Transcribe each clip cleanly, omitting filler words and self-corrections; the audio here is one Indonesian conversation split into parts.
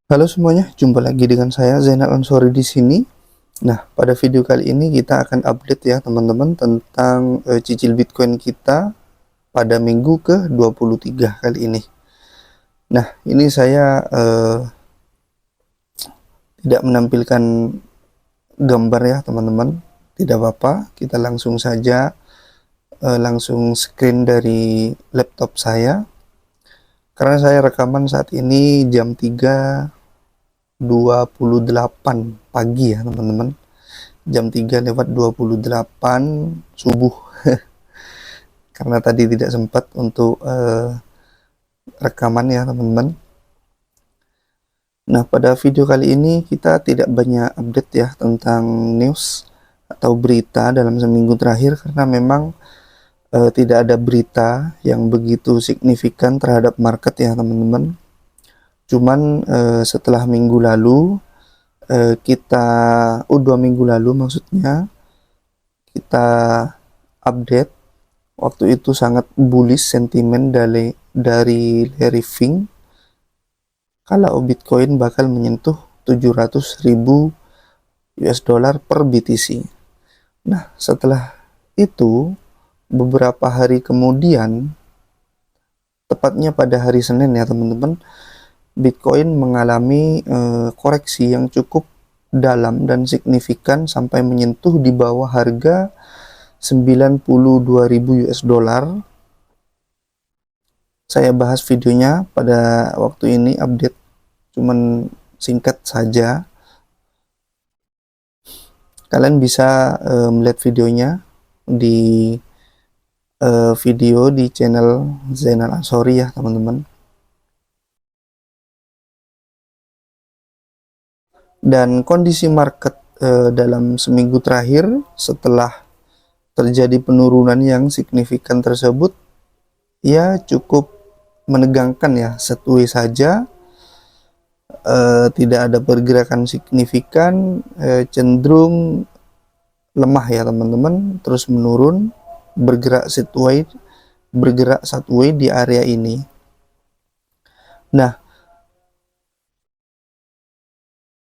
Halo semuanya, jumpa lagi dengan saya Zainal Ansori di sini. Nah, pada video kali ini kita akan update ya teman-teman tentang cicil Bitcoin kita pada minggu ke-23 kali ini. Nah, ini saya tidak menampilkan gambar ya teman-teman. Tidak apa-apa, kita langsung saja langsung screen dari laptop saya. Karena saya rekaman saat ini jam 3:28 pagi ya teman-teman, jam 3:28 subuh. Karena tadi tidak sempat untuk rekaman ya teman-teman. Nah, pada video kali ini kita tidak banyak update ya tentang news atau berita dalam seminggu terakhir, karena memang tidak ada berita yang begitu signifikan terhadap market ya teman-teman. Cuman setelah minggu lalu kita 2 minggu lalu maksudnya, kita update, waktu itu sangat bullish sentimen dari Larry Fink kalau Bitcoin bakal menyentuh 700.000 US dollar per BTC. Nah, setelah itu beberapa hari kemudian, tepatnya pada hari Senin ya teman-teman, Bitcoin mengalami koreksi yang cukup dalam dan signifikan sampai menyentuh di bawah harga 92.000 US dollar. Saya bahas videonya pada waktu ini, update cuman singkat saja. Kalian bisa melihat videonya di video di channel Zainal Ansori ya teman-teman. Dan kondisi market dalam seminggu terakhir setelah terjadi penurunan yang signifikan tersebut ya cukup menegangkan ya, setway saja, tidak ada pergerakan signifikan, cenderung lemah ya teman-teman, terus menurun, bergerak sideways di area ini. Nah,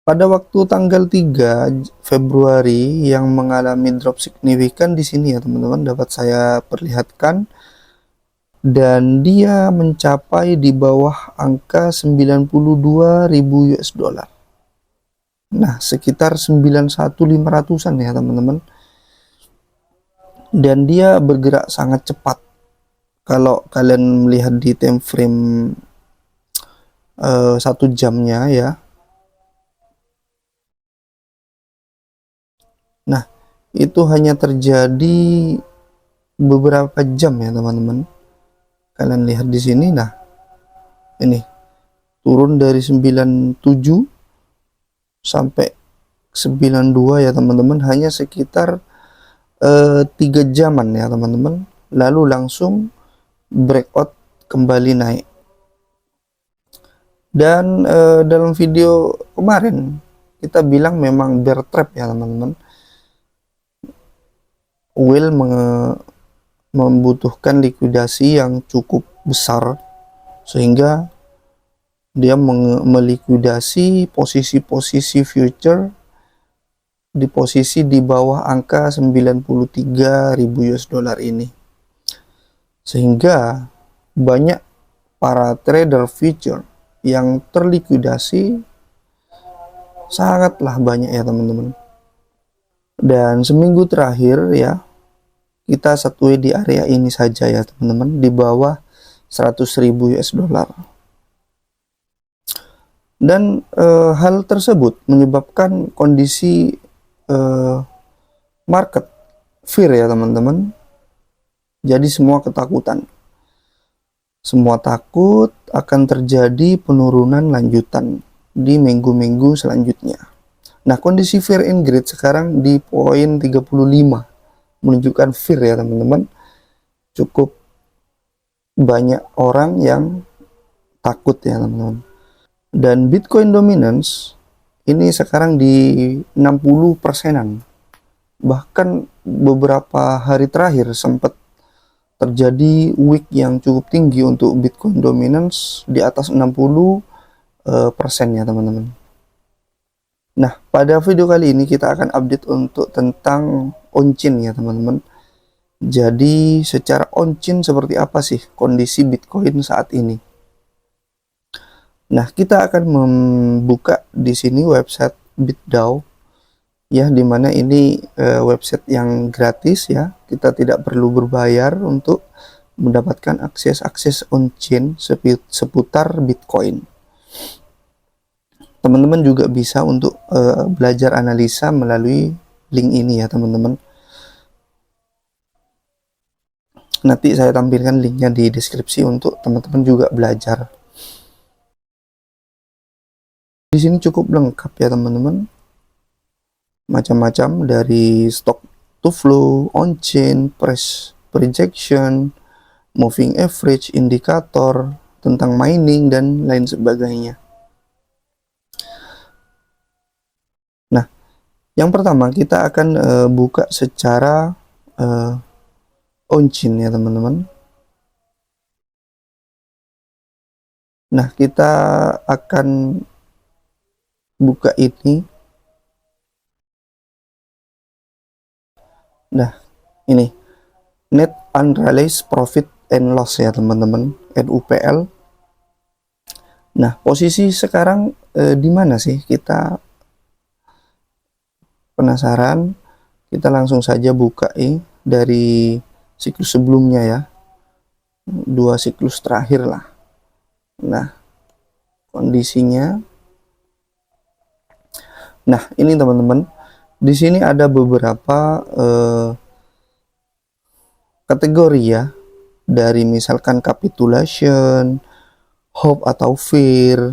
pada waktu tanggal 3 Februari yang mengalami drop signifikan di sini ya teman-teman, dapat saya perlihatkan, dan dia mencapai di bawah angka 92.000 US dollar. Nah, sekitar 91.500-an ya teman-teman. Dan dia bergerak sangat cepat. Kalau kalian melihat di time frame 1 jamnya ya. Nah, itu hanya terjadi beberapa jam ya teman-teman. Kalian lihat di sini, nah ini turun dari 97 sampai 92 ya teman-teman, hanya sekitar 3 jaman ya teman-teman, lalu langsung breakout kembali naik. Dan dalam video kemarin kita bilang memang bear trap ya teman-teman, will membutuhkan likuidasi yang cukup besar sehingga dia melikuidasi posisi-posisi future di posisi di bawah angka 93.000 US dollar ini, sehingga banyak para trader future yang terlikuidasi sangatlah banyak ya teman-teman. Dan seminggu terakhir ya kita setway di area ini saja ya teman-teman, di bawah 100.000 US dollar. Dan hal tersebut menyebabkan kondisi market fear ya teman-teman. Jadi semua ketakutan, semua takut akan terjadi penurunan lanjutan di minggu-minggu selanjutnya. Nah, kondisi fear and greed sekarang di poin 35 menunjukkan fear ya teman-teman. Cukup banyak orang yang takut ya teman-teman. Dan Bitcoin dominance ini sekarang di 60%-an. Bahkan beberapa hari terakhir sempat terjadi week yang cukup tinggi untuk Bitcoin dominance di atas 60, persen ya teman-teman. Nah, pada video kali ini kita akan update untuk tentang on-chain ya teman-teman. Jadi secara on-chain seperti apa sih kondisi Bitcoin saat ini? Nah, kita akan membuka di sini website BitDAO ya, dimana ini website yang gratis ya. Kita tidak perlu berbayar untuk mendapatkan akses on-chain seputar Bitcoin. Teman-teman juga bisa untuk belajar analisa melalui link ini ya teman-teman. Nanti saya tampilkan linknya di deskripsi untuk teman-teman juga belajar. Di sini cukup lengkap ya teman-teman. Macam-macam dari stock to flow, on-chain, price projection, moving average, indikator, tentang mining dan lain sebagainya. Nah, yang pertama kita akan buka secara on-chain ya teman-teman. Nah, kita akan buka ini. Nah, ini net unrealized profit and loss ya teman-teman, NUPL. Nah, posisi sekarang di mana sih? Kita penasaran, kita langsung saja buka dari siklus sebelumnya ya, 2 siklus terakhir lah. Nah, kondisinya. Nah, ini teman-teman, di sini ada beberapa kategori ya, dari misalkan capitulation, hope atau fear,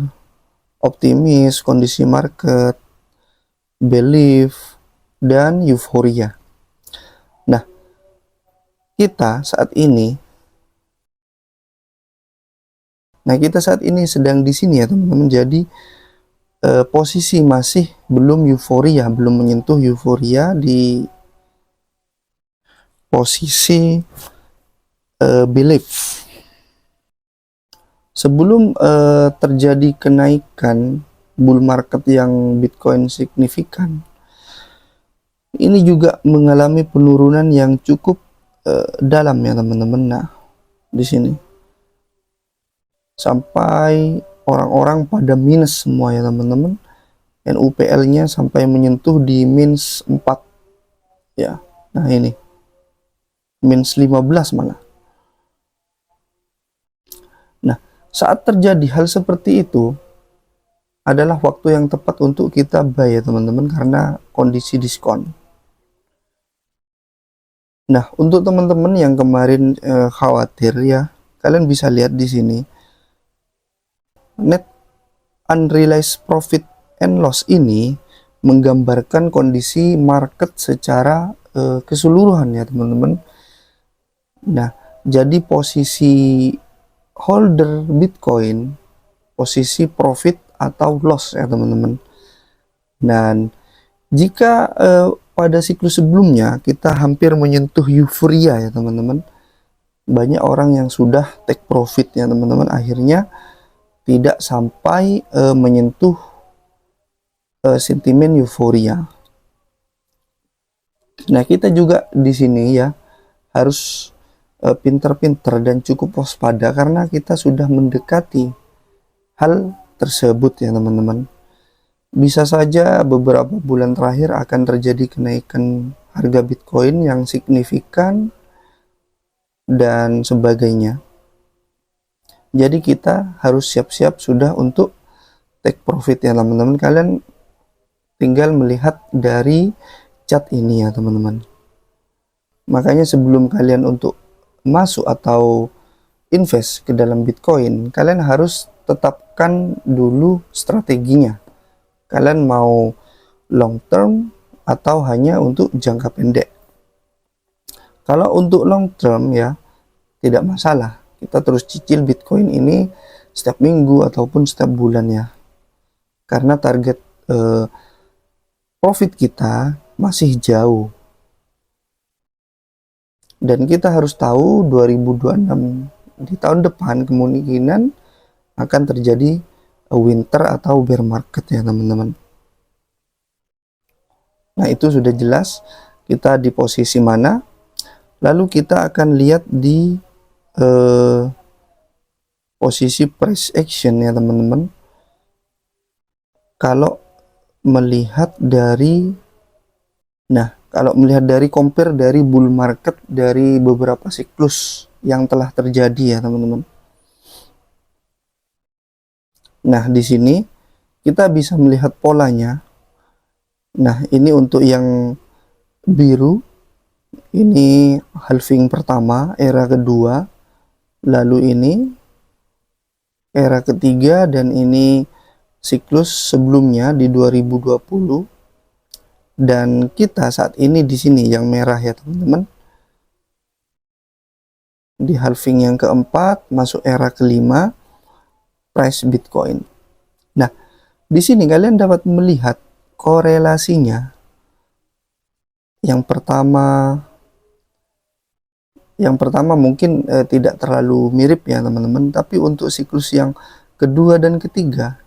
optimis, kondisi market, belief, dan euforia. Nah, kita saat ini sedang di sini ya teman-teman. Jadi posisi masih belum euforia, belum menyentuh euforia di posisi belief. Sebelum terjadi kenaikan bull market yang Bitcoin signifikan, ini juga mengalami penurunan yang cukup dalam ya teman-teman. Nah, di sini sampai orang-orang pada minus semua ya teman-teman. NUPL-nya sampai menyentuh di minus 4 ya. Nah, ini minus 15 malah. Nah, saat terjadi hal seperti itu adalah waktu yang tepat untuk kita buy ya teman-teman, karena kondisi diskon. Nah, untuk teman-teman yang kemarin khawatir ya, kalian bisa lihat di sini net unrealized profit and loss ini menggambarkan kondisi market secara keseluruhan ya teman-teman. Nah, jadi posisi holder Bitcoin, posisi profit atau loss ya teman-teman. Dan jika pada siklus sebelumnya kita hampir menyentuh euforia ya teman-teman, banyak orang yang sudah take profit ya teman-teman, akhirnya tidak sampai menyentuh sentimen euforia. Nah, kita juga di sini ya harus pintar-pintar dan cukup waspada, karena kita sudah mendekati hal tersebut ya teman-teman. Bisa saja beberapa bulan terakhir akan terjadi kenaikan harga Bitcoin yang signifikan dan sebagainya. Jadi kita harus siap-siap sudah untuk take profit ya teman-teman. Kalian tinggal melihat dari chat ini ya teman-teman. Makanya sebelum kalian untuk masuk atau invest ke dalam Bitcoin, kalian harus tetapkan dulu strateginya. Kalian mau long term atau hanya untuk jangka pendek. Kalau untuk long term ya tidak masalah, kita terus cicil Bitcoin ini setiap minggu ataupun setiap bulan ya, karena target profit kita masih jauh. Dan kita harus tahu 2026 di tahun depan kemungkinan akan terjadi winter atau bear market ya teman-teman. Nah, itu sudah jelas kita di posisi mana. Lalu kita akan lihat di posisi price action ya teman-teman. Kalau melihat dari compare dari bull market dari beberapa siklus yang telah terjadi ya teman-teman. Nah, di sini kita bisa melihat polanya. Nah, ini untuk yang biru, ini halving pertama, era kedua, lalu ini era ketiga, dan ini siklus sebelumnya di 2020. Dan kita saat ini di sini yang merah ya teman-teman, di halving yang keempat, masuk era kelima price Bitcoin. Nah, di sini kalian dapat melihat korelasinya. Yang pertama mungkin tidak terlalu mirip ya teman-teman, tapi untuk siklus yang kedua dan ketiga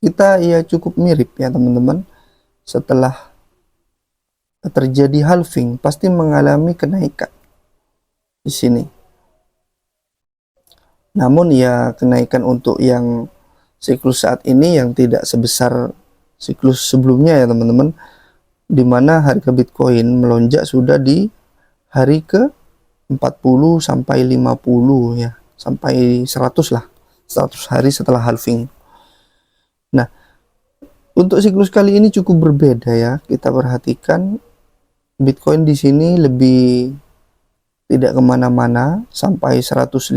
kita ya cukup mirip ya teman-teman. Setelah terjadi halving pasti mengalami kenaikan di sini. Namun ya kenaikan untuk yang siklus saat ini yang tidak sebesar siklus sebelumnya ya teman-teman, dimana harga Bitcoin melonjak sudah di hari ke 40 sampai 50 ya, sampai 100 lah, 100 hari setelah halving. Nah, untuk siklus kali ini cukup berbeda ya. Kita perhatikan Bitcoin di sini lebih tidak kemana-mana sampai 150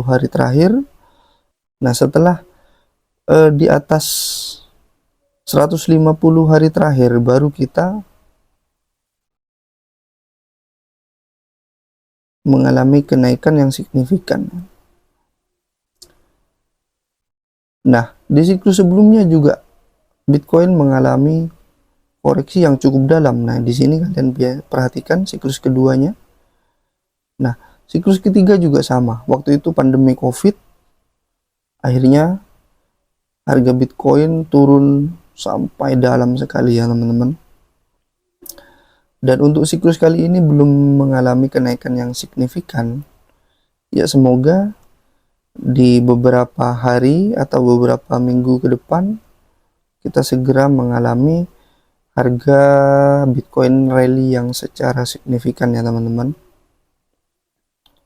hari terakhir. Nah, setelah di atas 150 hari terakhir baru kita mengalami kenaikan yang signifikan. Nah, di siklus sebelumnya juga Bitcoin mengalami koreksi yang cukup dalam. Nah, di sini kalian perhatikan siklus keduanya. Nah, siklus ketiga juga sama. Waktu itu pandemi COVID, akhirnya harga Bitcoin turun sampai dalam sekali ya teman-teman. Dan untuk siklus kali ini belum mengalami kenaikan yang signifikan. Ya, semoga di beberapa hari atau beberapa minggu ke depan kita segera mengalami harga Bitcoin rally yang secara signifikan ya teman-teman.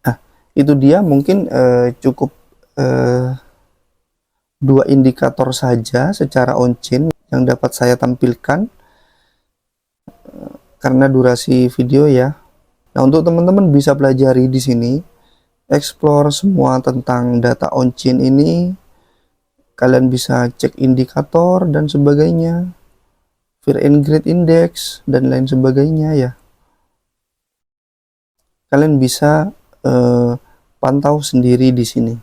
Nah, itu dia mungkin cukup dua indikator saja secara on-chain yang dapat saya tampilkan karena durasi video ya. Nah, untuk teman-teman bisa pelajari di sini, explore semua tentang data on-chain ini. Kalian bisa cek indikator dan sebagainya, Fear and Greed Index dan lain sebagainya ya. Kalian bisa pantau sendiri di sini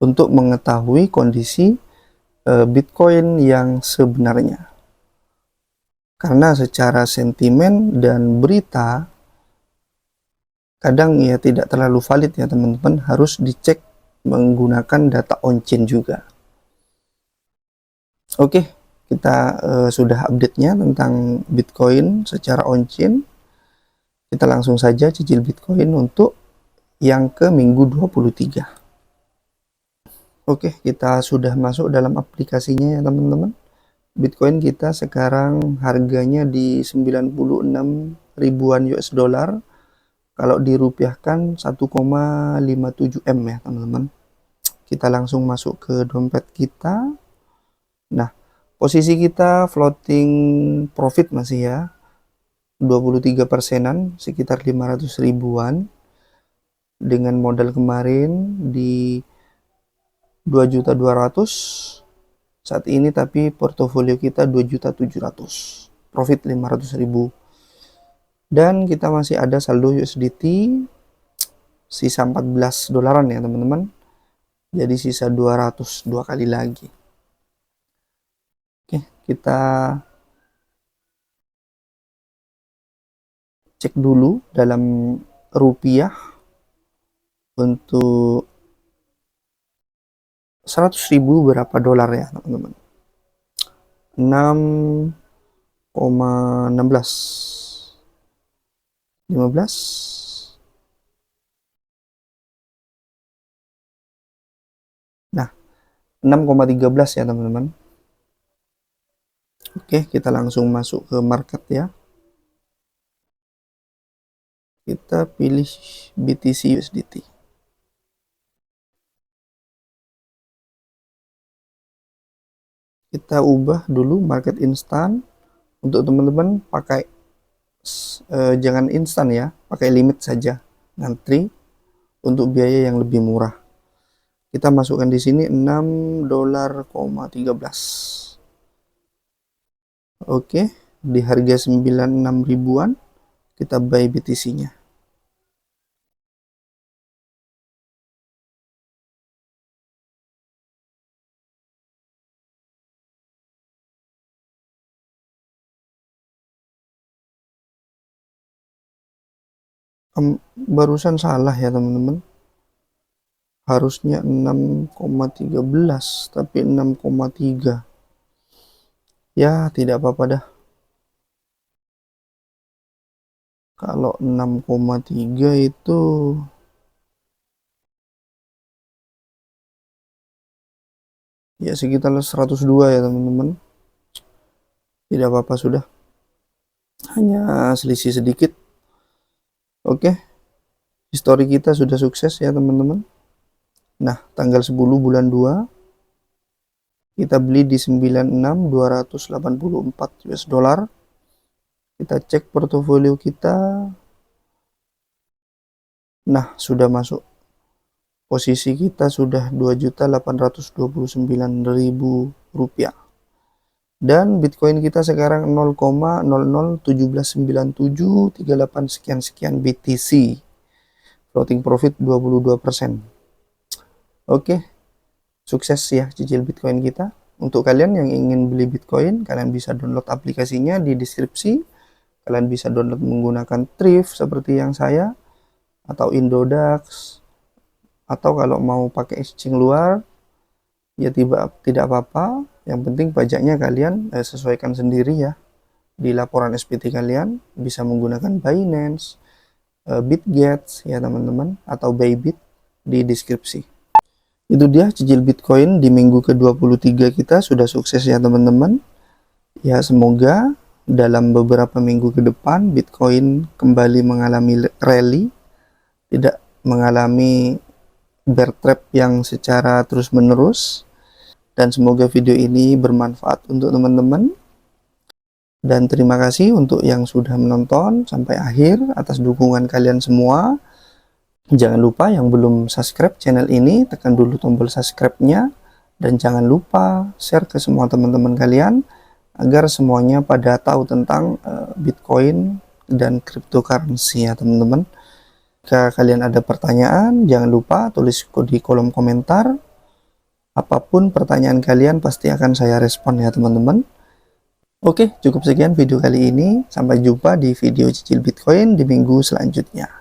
untuk mengetahui kondisi Bitcoin yang sebenarnya. Karena secara sentimen dan berita kadang ya tidak terlalu valid ya teman-teman, harus dicek menggunakan data on-chain juga. Oke, kita sudah update-nya tentang Bitcoin secara on-chain. Kita langsung saja cicil Bitcoin untuk yang ke minggu 23. Oke, kita sudah masuk dalam aplikasinya ya teman-teman. Bitcoin kita sekarang harganya di 96 ribuan US dollar. Kalau dirupiahkan 1,57 M ya teman-teman. Kita langsung masuk ke dompet kita. Nah, posisi kita floating profit masih ya, 23%-an, sekitar 500 ribuan. Dengan modal kemarin di 2.200.000 saat ini, tapi portofolio kita 2.700.000, profit 500.000. Dan kita masih ada saldo USDT sisa 14 dolaran ya teman-teman, jadi sisa 200 dua kali lagi. Oke, kita cek dulu dalam rupiah untuk 100.000 berapa dolar ya teman-teman? 6,16 15. Nah, 6,13 ya teman-teman. Oke, kita langsung masuk ke market ya. Kita pilih BTC USDT. Kita ubah dulu market instan. Untuk teman-teman pakai jangan instan ya, pakai limit saja. Ngantri untuk biaya yang lebih murah. Kita masukkan di sini 6 dolar,13. Oke, di harga 96 ribuan kita buy BTC-nya. Barusan salah ya teman-teman. Harusnya 6,13 tapi 6,3. Ya, tidak apa-apa dah. Kalau 6,3 itu ya sekitar 102 ya teman-teman. Tidak apa-apa sudah. Hanya selisih sedikit. Oke. Histori kita sudah sukses ya teman-teman. Nah, tanggal 10 bulan 2 kita beli di 96.284 US dollar. Kita cek portofolio kita. Nah, sudah masuk. Posisi kita sudah 2.829.000 rupiah. Dan Bitcoin kita sekarang 0,00179738 sekian BTC. Floating profit 22%. Oke, sukses ya cicil Bitcoin kita. Untuk kalian yang ingin beli Bitcoin, kalian bisa download aplikasinya di deskripsi. Kalian bisa download menggunakan Thrift seperti yang saya, atau Indodax, atau kalau mau pakai exchange luar, ya tidak apa-apa. Yang penting pajaknya kalian sesuaikan sendiri ya. Di laporan SPT kalian bisa menggunakan Binance, Bitget ya teman-teman, atau Bybit di deskripsi. Itu dia cicil Bitcoin di minggu ke-23 kita sudah sukses ya teman-teman. Ya semoga dalam beberapa minggu ke depan Bitcoin kembali mengalami rally, tidak mengalami bear trap yang secara terus menerus. Dan semoga video ini bermanfaat untuk teman-teman. Dan terima kasih untuk yang sudah menonton sampai akhir atas dukungan kalian semua. Jangan lupa yang belum subscribe channel ini, tekan dulu tombol subscribe-nya. Dan jangan lupa share ke semua teman-teman kalian, agar semuanya pada tahu tentang Bitcoin dan cryptocurrency ya teman-teman. Jika kalian ada pertanyaan, jangan lupa tulis di kolom komentar. Apapun pertanyaan kalian pasti akan saya respon ya teman-teman. Oke, cukup sekian video kali ini. Sampai jumpa di video cicil Bitcoin di minggu selanjutnya.